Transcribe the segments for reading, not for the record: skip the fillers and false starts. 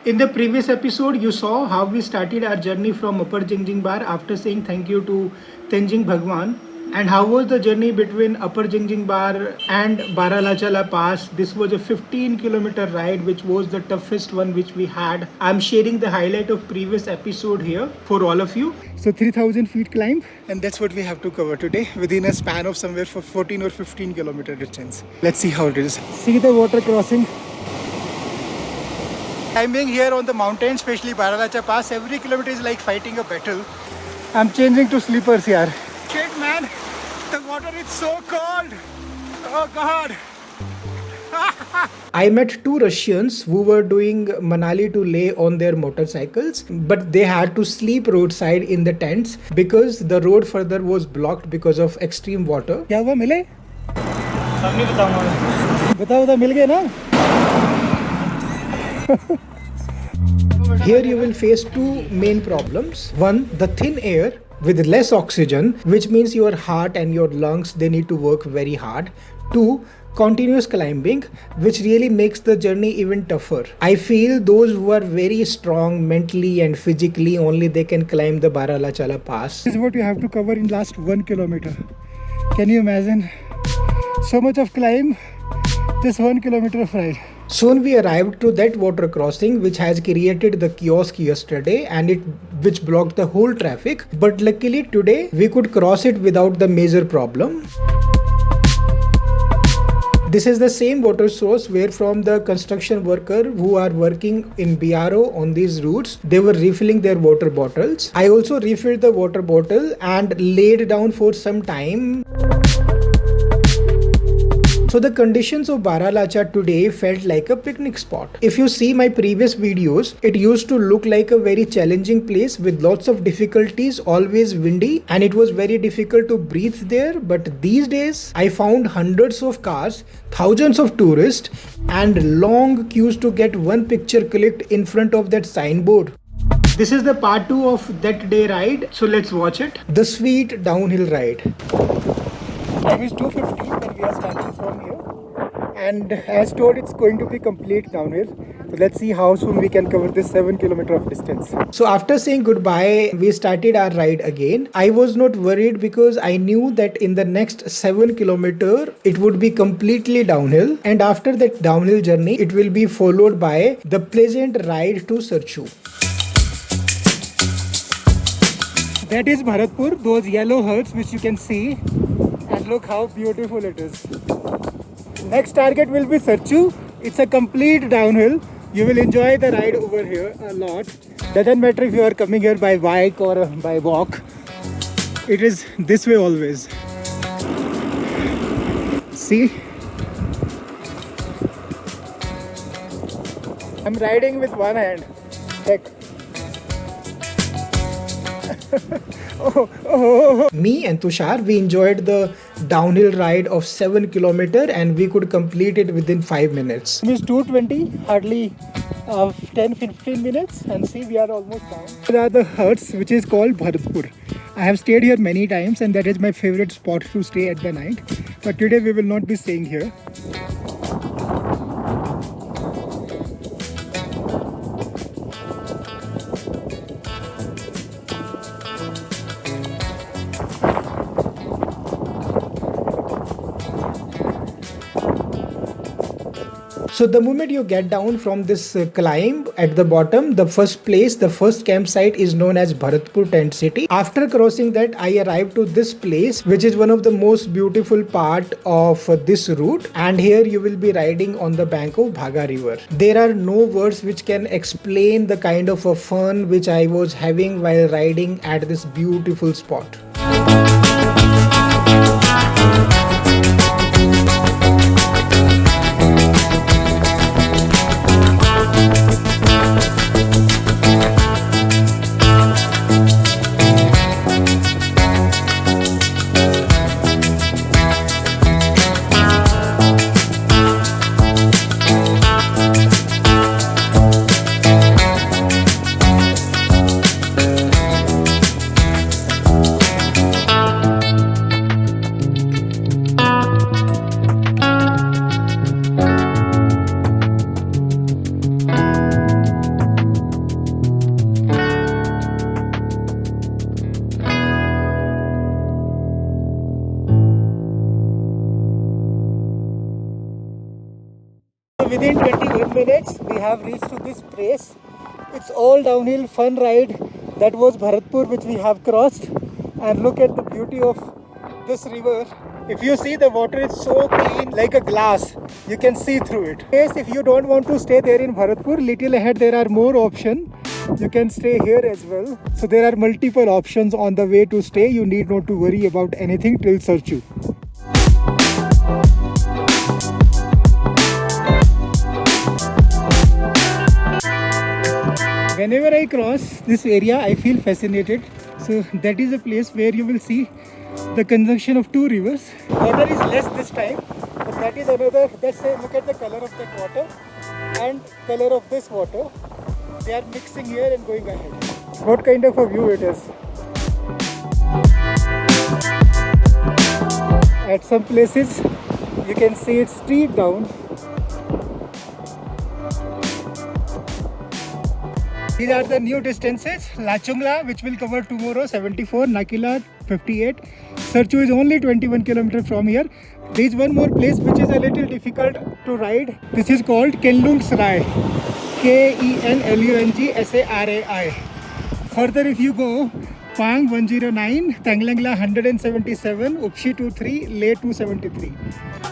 In the previous episode, you saw how we started our journey from Upper Jingjingbar after saying thank you to Tenzing Bhagwan. And how was the journey between Upper Jingjingbar and Baralachala Pass? This was a 15-kilometer ride, which was the toughest one which we had. I'm sharing the highlight of previous episode here for all of you. So 3,000 feet climb, and that's what we have to cover today within a span of somewhere for 14 or 15 kilometer distance. Let's see how it is. See the water crossing. Climbing here on the mountain, especially Baralachala Pass, every kilometer is like fighting a battle. I'm changing to sleepers here. Shit, man, the water is so cold. Oh God. I met two Russians who were doing Manali to Leh on their motorcycles, but they had to sleep roadside in the tents because the road further was blocked because of extreme water. क्या हुआ मिले? सब नहीं बताऊंगा. बताओ मिल गए ना? Here you will face two main problems. One, the thin air with less oxygen, which means your heart and your lungs, they need to work very hard. Two, continuous climbing, which really makes the journey even tougher. I feel those who are very strong mentally and physically, only they can climb the Baralachala Pass. This is what you have to cover in last 1 kilometer. Can you imagine? So much of climb, just 1 kilometer of ride. Soon we arrived to that water crossing which has created the kiosk yesterday and which blocked the whole traffic, but luckily today we could cross it without the major problem. This is the same water source where from the construction worker who are working in BRO on these routes, they were refilling their water bottles. I also refilled the water bottle and laid down for some time. So the conditions of Baralacha today felt like a picnic spot. If you see my previous videos, it used to look like a very challenging place with lots of difficulties, always windy, and it was very difficult to breathe there. But these days, I found hundreds of cars, thousands of tourists, and long queues to get one picture clicked in front of that signboard. This is the part 2 of that day ride, so let's watch it. The sweet downhill ride. Time is 2:50 when we are starting from here, and as told, it's going to be complete downhill. So let's see how soon we can cover this 7 kilometer of distance. So after saying goodbye, we started our ride again. I was not worried because I knew that in the next 7 kilometer it would be completely downhill, and after that downhill journey it will be followed by the pleasant ride to Sarchu. That is Bharatpur, those yellow huts which you can see. And look how beautiful it is. Next target will be Sarchu. It's a complete downhill. You will enjoy the ride over here a lot. Doesn't matter if you are coming here by bike or by walk. It is this way always. See? I'm riding with one hand. Heck. Me and Tushar, we enjoyed the downhill ride of 7 kilometer and we could complete it within 5 minutes. It is 2:20, hardly 10-15 minutes, and see, we are almost down. There are the huts which is called Bharatpur. I have stayed here many times and that is my favorite spot to stay at the night. But today we will not be staying here. So the moment you get down from this climb at the bottom, the first campsite is known as Bharatpur Tent City. After crossing that, I arrived to this place, which is one of the most beautiful part of this route. And here you will be riding on the bank of Bhaga River. There are no words which can explain the kind of a fun which I was having while riding at this beautiful spot. have reached to this place. It's all downhill fun ride. That was Bharatpur, which we have crossed. And look at the beauty of this river. If you see, the water is so clean, like a glass. You can see through it. Yes, if you don't want to stay there in Bharatpur, little ahead there are more options. You can stay here as well. So there are multiple options on the way to stay. You need not to worry about anything till Sarchu. Whenever I cross this area, I feel fascinated. So that is a place where you will see the conjunction of two rivers. Water is less this time, but that is another. Let's say, look at the color of that water and color of this water. They are mixing here and going ahead. What kind of a view it is. At some places, you can see it steep down. These are the new distances. Lachungla, which will cover tomorrow, 74, Nakila, 58. Sarchu is only 21 kilometers from here. There is one more place which is a little difficult to ride. This is called Kelung Sarai. Kenlung Sarai. Further, if you go, Pang 109, Tanglangla 177, Upshi 23, Leh 273.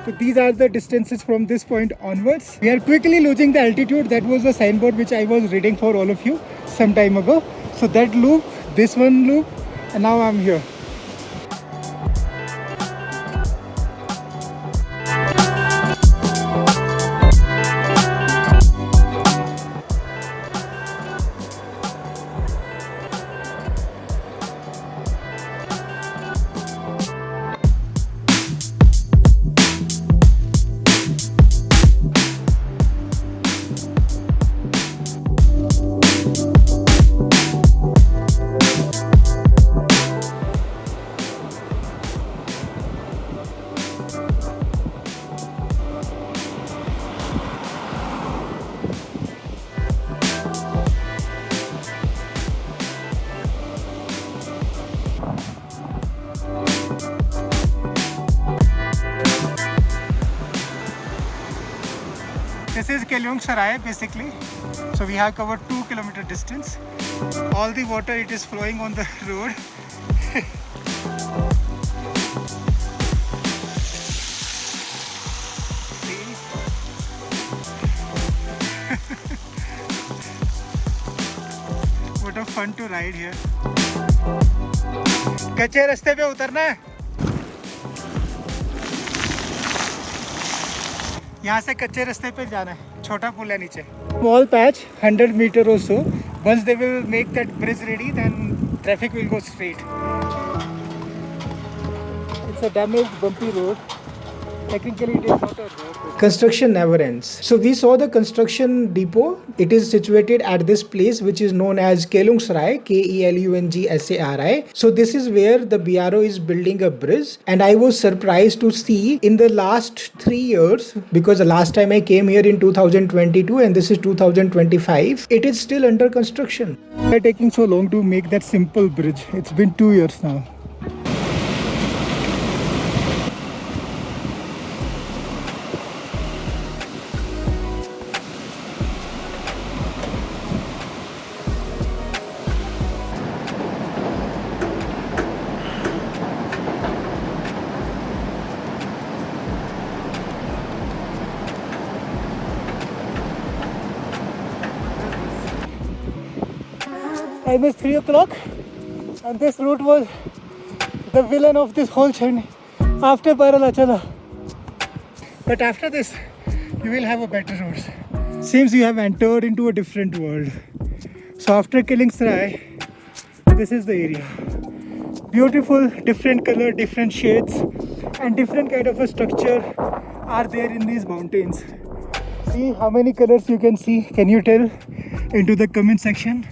So these are the distances from this point onwards. We are quickly losing the altitude. That was the signboard which I was reading for all of you some time ago. So that loop, this one loop, and now I'm here. This is Kelung Sarai basically. So we have covered 2 kilometer distance. All the water, it is flowing on the road. What a fun to ride here. कच्चे रास्ते पे उतरना है. यहाँ से कच्चे रास्ते पे जाना है. छोटा पुल है नीचे. Small patch, 100 meter or so. Once they will make that bridge ready, then traffic will go straight. It's a damaged, bumpy road. Technically, it is not a road. Construction never ends. So we saw the construction depot. It is situated at this place which is known as Kelung Sarai, Kelung Sarai. So this is where the BRO is building a bridge, and I was surprised to see in the last 3 years, because the last time I came here in 2022 and this is 2025, it is still under construction. Why taking so long to make that simple bridge? It's been 2 years now. Time is 3 o'clock and this route was the villain of this whole journey after Baralachala. But after this, you will have a better route. Seems you have entered into a different world. So after Kelung Sarai, this is the area. Beautiful, different color, different shades, and different kind of a structure are there in these mountains. See how many colors you can see. Can you tell? Into the comment section.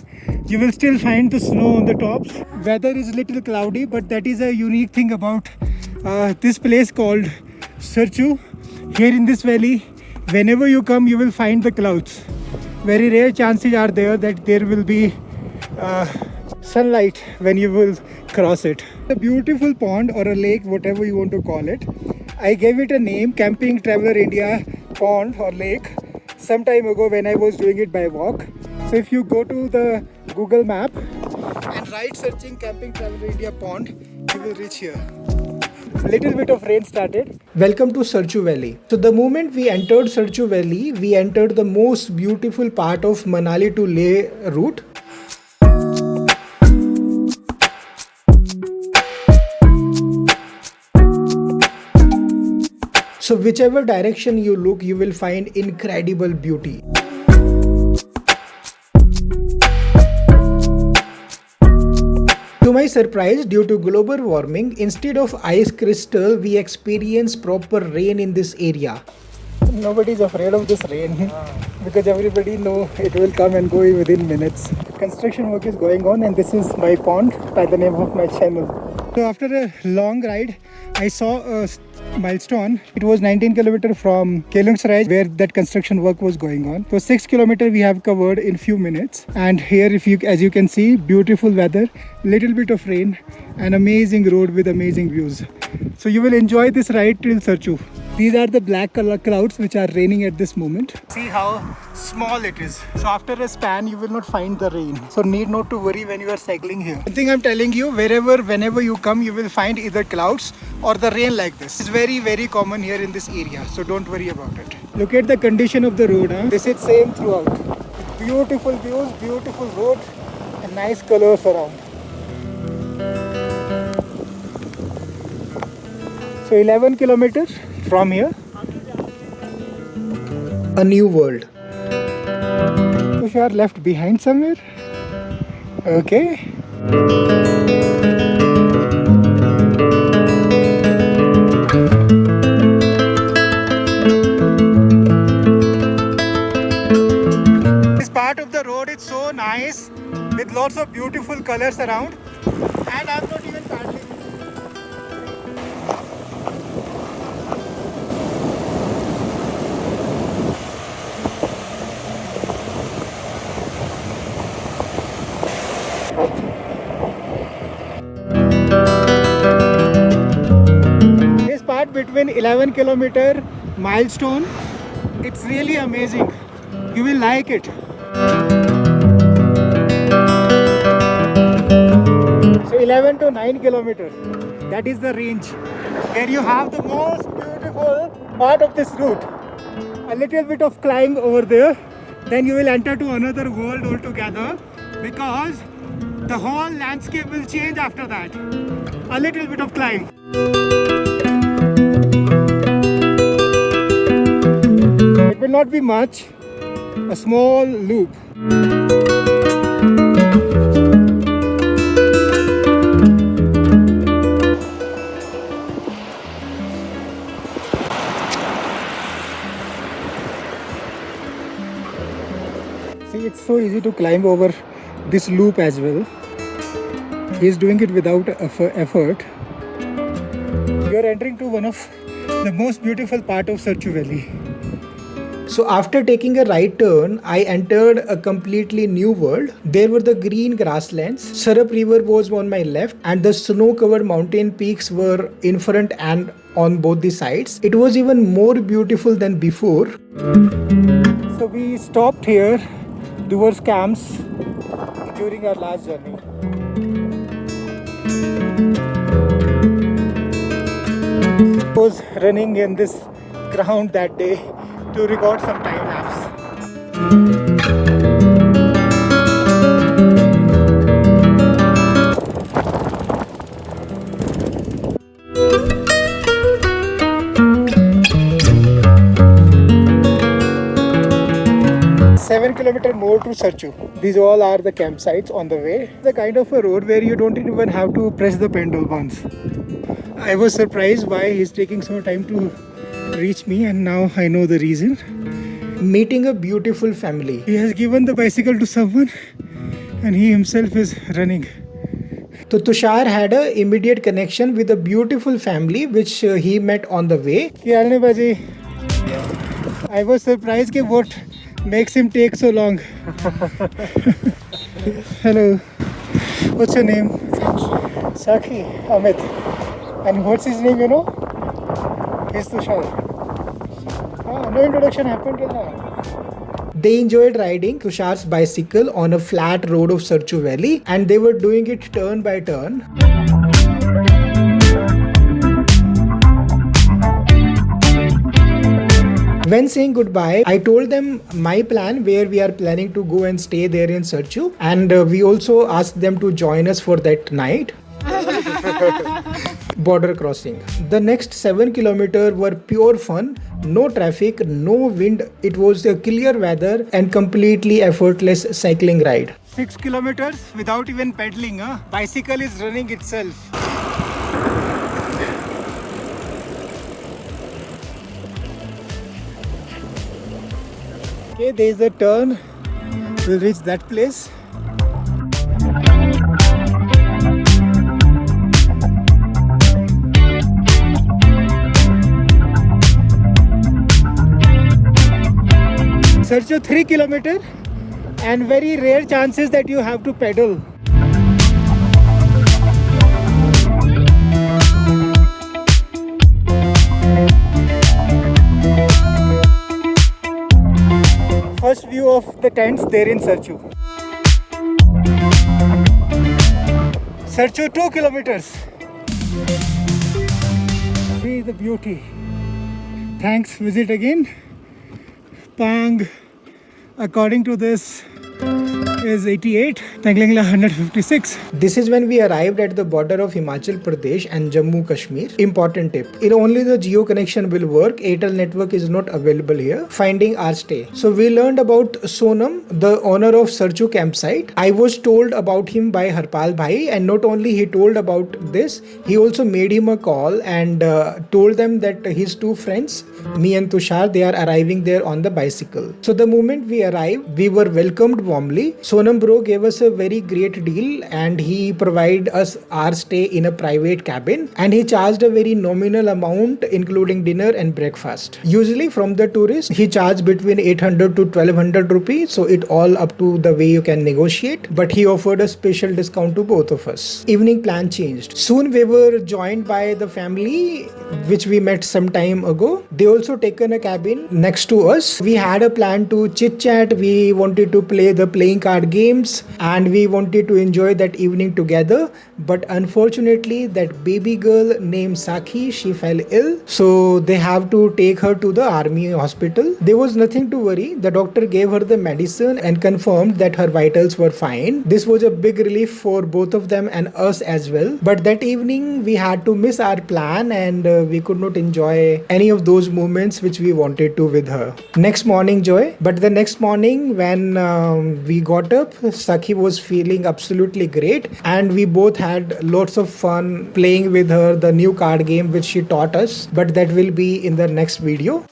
You will still find the snow on the tops. Weather is little cloudy, but that is a unique thing about this place called Sarchu. Here in this valley, whenever you come, you will find the clouds. Very rare chances are there that there will be sunlight when you will cross it. A beautiful pond or a lake, whatever you want to call it. I gave it a name, Camping Traveler India Pond or Lake. some time ago when I was doing it by walk. So if you go to the Google map and write searching camping travel India pond, you will reach here. A little bit of rain started. Welcome to Sarchu Valley. So the moment we entered Sarchu Valley, we entered the most beautiful part of Manali to Leh route. So whichever direction you look, you will find incredible beauty. To my surprise, due to global warming, instead of ice crystal, we experience proper rain in this area. Nobody is afraid of this rain because everybody know it will come and go within minutes. Construction work is going on and this is my pond by the name of my channel. So after a long ride, I saw a milestone. It was 19 kilometers from Kelung Sarai where that construction work was going on. So 6 kilometers we have covered in few minutes. And here, as you can see, beautiful weather, little bit of rain, an amazing road with amazing views. So you will enjoy this ride till Sarchu. These are the black color clouds which are raining at this moment. See how small it is. So after a span, you will not find the rain. So need not to worry when you are cycling here. One thing I'm telling you, whenever you come, you will find either clouds or the rain like this. It's very, very common here in this area. So don't worry about it. Look at the condition of the road. This is same throughout. Beautiful views, beautiful road, and nice colors around. So 11 kilometers from here. A new world. Tushar left behind somewhere. Okay. This part of the road is so nice with lots of beautiful colors around, and I'm not even paddling. This part between 11 kilometer milestone, it's really amazing. You will like it. So 11 to 9 kilometers, that is the range where you have the most beautiful part of this route. A little bit of climb over there, then you will enter to another world altogether because the whole landscape will change after that. A little bit of climb. It will not be much, a small loop. See, it's so easy to climb over this loop as well. He is doing it without effort. You are entering to one of the most beautiful part of Sarchu Valley. So after taking a right turn, I entered a completely new world. There were the green grasslands, Sarap river was on my left, and the snow-covered mountain peaks were in front and on both the sides. It was even more beautiful than before. So we stopped here towards camps during our last journey. I was running in this ground that day to record some time lapse. 7 kilometers more to Sarchu. These all are the campsites on the way. The kind of a road where you don't even have to press the pedal once. I was surprised why he's taking so time to reach me, and now I know the reason. Meeting a beautiful family. He has given the bicycle to someone and he himself is running. So Tushar had an immediate connection with a beautiful family which he met on the way. I was surprised at what makes him take so long. Hello. What's your name? Sakhi. Amit. And what's his name, you know? He's Tushar. No introduction happened till now. They enjoyed riding Tushar's bicycle on a flat road of Sarchu Valley, and they were doing it turn by turn. When saying goodbye, I told them my plan where we are planning to go and stay there in Sarchu, and we also asked them to join us for that night. Border crossing. The next 7 kilometers were pure fun, no traffic, no wind. It was a clear weather and completely effortless cycling ride. 6 kilometers without even pedaling, huh? Bicycle is running itself. Okay, there is a turn. We'll reach that place. Sarchu 3 kilometers and very rare chances that you have to pedal. First view of the tents there in Sarchu. Sarchu 2 kilometers. See the beauty. Thanks, visit again. Pang, according to this, is 88, Tanglangla 156. This is when we arrived at the border of Himachal Pradesh and Jammu Kashmir. Important tip, only the Geo connection will work. Airtel network is not available here. Finding our stay. So we learned about Sonam, the owner of Sarchu campsite. I was told about him by Harpal Bhai, and not only he told about this, he also made him a call and told them that his two friends, me and Tushar, they are arriving there on the bicycle. So the moment we arrived, we were welcomed warmly. Sonam bro gave us a very great deal, and he provided us our stay in a private cabin, and he charged a very nominal amount including dinner and breakfast. Usually from the tourists he charged between 800 to 1200 rupees, so it all up to the way you can negotiate, but he offered a special discount to both of us. Evening plan changed. Soon we were joined by the family which we met some time ago. They also taken a cabin next to us. We had a plan to chit chat, we wanted to play the playing card games, and we wanted to enjoy that evening together, but unfortunately that baby girl named Sakhi, she fell ill, so they have to take her to the army hospital. There was nothing to worry. The doctor gave her the medicine and confirmed that her vitals were fine. This was a big relief for both of them and us as well, but that evening we had to miss our plan, and we could not enjoy any of those moments which we wanted to with her. Next morning, Joy. But the next morning when we got up, Sakhi was feeling absolutely great, and we both had lots of fun playing with her the new card game which she taught us, but that will be in the next video.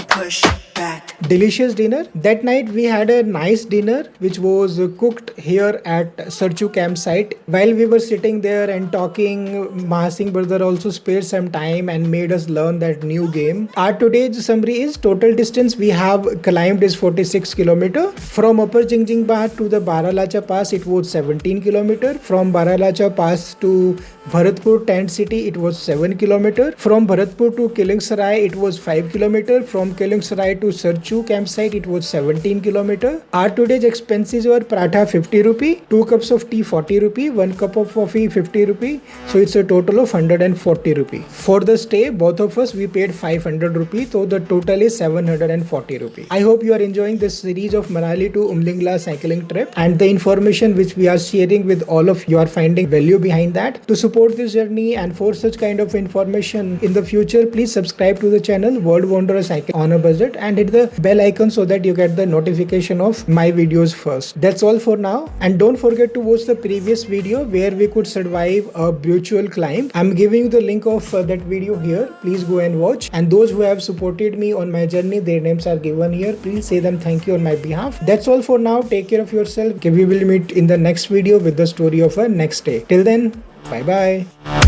Push back. Delicious dinner. That night we had a nice dinner which was cooked here at Sarchu campsite. While we were sitting there and talking, Mahasingh brother also spared some time and made us learn that new game. Our today's summary is total distance we have climbed is 46 km. From Upper Jingjingba to the Baralachala Pass it was 17 km. From Baralachala Pass to Bharatpur tent city it was 7 km. From Bharatpur to Kelung Sarai it was 5 km. From Kelung Sarai to Sarchu campsite it was 17 km. Our today's expenses were paratha 50 rupee, 2 cups of tea 40 rupee, 1 cup of coffee 50 rupee, so it's a total of 140 rupee. For the stay both of us we paid 500 rupee, so the total is 740 rupee. I hope you are enjoying this series of Manali to Umling cycling trip, and the information which we are sharing with all of you are finding value behind that. To support this journey and for such kind of information in the future, please subscribe to the channel World Wanderer Cycle on a Budget and hit the bell icon so that you get the notification of my videos first. That's all for now, and don't forget to watch the previous video where we could survive a brutal climb. I'm giving you the link of that video here. Please go and watch, and those who have supported me on my journey, their names are given here. Please say them thank you on my behalf. That's all for now. Take care of yourself. Okay, we will meet in the next video with the story of a next day. Till then, bye bye.